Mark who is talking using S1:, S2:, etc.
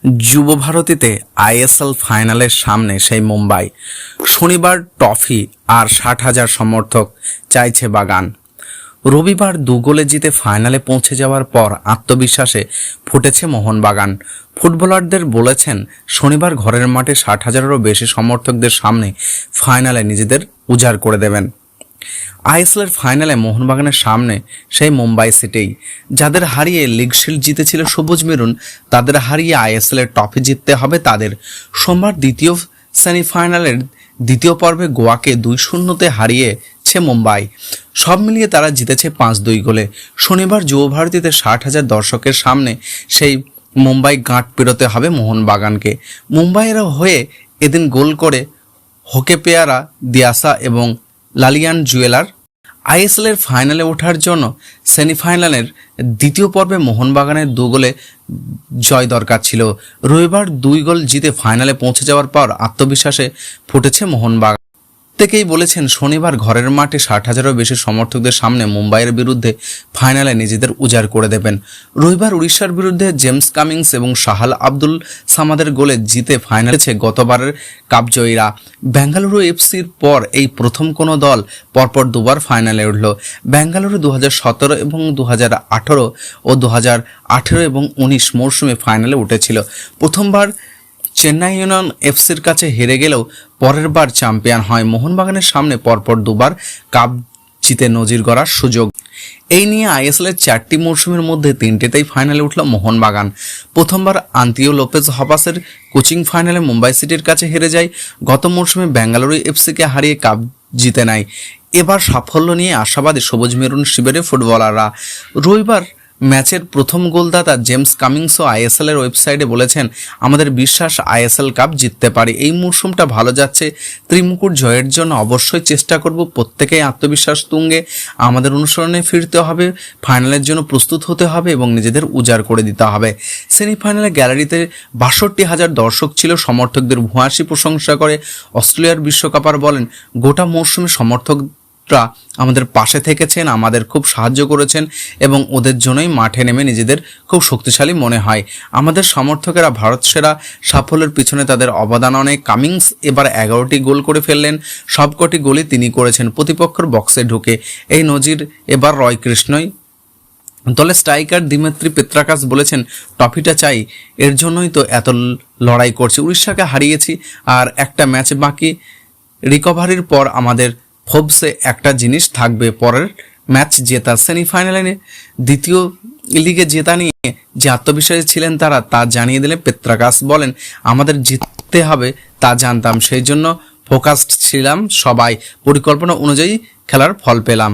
S1: যুব ভারতীতে আইএসএল ফাইনালের সামনে সেই মুম্বাই। শনিবার ট্রফি আর 60,000 সমর্থক চাইছে বাগান। রবিবার 2 গোলে জিতে ফাইনালে পৌঁছে যাওয়ার পর আত্মবিশ্বাসে ফুটেছে মোহনবাগান। ফুটবলারদের বলেছেন শনিবার ঘরের মাঠে 60,000-এরও বেশি সমর্থকদের সামনে ফাইনালে নিজেদের উজাড় করে দেবেন। আইএসএলের ফাইনালে মোহনবাগানের সামনে সেই মুম্বাই সিটি, যাদের হারিয়ে লিগ শিল্ড জিতেছিল সবুজ মেরুন, তাদের হারিয়ে আইএসএলের ট্রফি জিততে হবে তাদের। সোমবার দ্বিতীয় সেমিফাইনালের দ্বিতীয় পর্বে গোয়াকে 2-0-তে হারিয়েছে মুম্বাই। সব মিলিয়ে তারা জিতেছে 5-2 গোলে। শনিবার যুব ভারতীতে 60,000 দর্শকের সামনে সেই মুম্বাই গাঁট পেরোতে হবে মোহনবাগানকে। মুম্বাইয়ের হয়ে এদিন গোল করে হোকে পেয়ারা দিয়াসা এবং লালিয়ান জুয়েলার। আইএসএলের ফাইনালে ওঠার জন্য সেমিফাইনালের দ্বিতীয় পর্বে মোহনবাগানের 2 গোলে জয় দরকার ছিল। রবিবার 2 গোল জিতে ফাইনালে পৌঁছে যাওয়ার পর আত্মবিশ্বাসে ফুটেছে মোহনবাগান। প্রত্যেকেই বলেছেন শনিবার ঘরের মাঠে 60,000-এরও বেশি সমর্থকদের সামনে মুম্বাইয়ের বিরুদ্ধে ফাইনালে নিজেদের উজাড় করে দেবেন। রবিবার উড়িষ্যার বিরুদ্ধে জেমস কামিংস এবং শাহাল আব্দুল সামাদের গোলে জিতে ফাইনালেছে গতবারের কাপজয়ীরা। বেঙ্গালুরু এফসির পর এই প্রথম কোনো দল পরপর 2বার ফাইনালে উঠল। বেঙ্গালুরু 2017 এবং 2018 ও 2018 এবং 19 মরশুমে ফাইনালে উঠেছিল। প্রথমবার চেন্নাই ইউনিয়ন এফসির কাছে হেরে গেলেও পরের বার চ্যাম্পিয়ন হয়। মোহনবাগানের সামনে পরপর 2বার কাপ জিতে নজির গড়ার সুযোগ। এই নিয়ে আইএসএলের 4টি মরশুমের মধ্যে 3টেতেই ফাইনালে উঠল মোহনবাগান। প্রথমবার আন্তিও লোপেজ হবাসের কোচিং ফাইনালে মুম্বাই সিটির কাছে হেরে যায়। গত মরশুমে বেঙ্গালুরু এফসিকে হারিয়ে কাপ জিতে নেয়। এবার সাফল্য নিয়ে আশাবাদী সবুজ মেরুন শিবিরের ফুটবলাররা। রবিবার ম্যাচের প্রথম গোলদাতা জেমস কামিংসও আইএসএলের ওয়েবসাইটে বলেছেন, আমাদের বিশ্বাস আইএসএল কাপ জিততে পারে। এই মরশুমটা ভালো যাচ্ছে, ত্রিমুকুট জয়ের জন্য অবশ্যই চেষ্টা করব। প্রত্যেকেই আত্মবিশ্বাস তুঙ্গে, আমাদের অনুসরণে ফিরতে হবে, ফাইনালের জন্য প্রস্তুত হতে হবে এবং নিজেদের উজাড় করে দিতে হবে। সেমিফাইনালে গ্যালারিতে 62,000 দর্শক ছিল। সমর্থকদের ভূয়সী প্রশংসা করে অস্ট্রেলিয়ার বিশ্বকাপার বলেন, গোটা মরশুমে সমর্থকরা আমাদের পাশে থেকেছেন, আমাদের খুব সাহায্য করেছেন এবং ওদের জন্যই মাঠে নেমে নিজেদের খুব শক্তিশালী মনে হয়। আমাদের সমর্থকেরা ভারত সেরা সাফল্যের পিছনে তাদের অবদান অনেক। কামিংস এবার 11টি গোল করে ফেললেন, সবকটি গোলই তিনি করেছেন প্রতিপক্ষের বক্সে ঢুকে। এই নজির এবার রয় কৃষ্ণই। দলের স্ট্রাইকার দিমিত্রি পেত্রাকাস বলেছেন, ট্রফিটা চাই, এর জন্যই তো এত লড়াই করছি। উড়িষ্যাকে হারিয়েছি আর একটা ম্যাচ বাকি। রিকভারির পর আমাদের ফোবসে একটা জিনিস থাকবে, পরের ম্যাচ জেতা। সেমিফাইনালে দ্বিতীয় লিগে জেতা নিয়ে যে আত্মবিশ্বাসী ছিলেন তারা, তা জানিয়ে দিলে পেত্রাকাস বলেন, আমাদের জিততে হবে তা জানতাম, সেই জন্য ফোকাসড ছিলাম, সবাই পরিকল্পনা অনুযায়ী খেলার ফল পেলাম।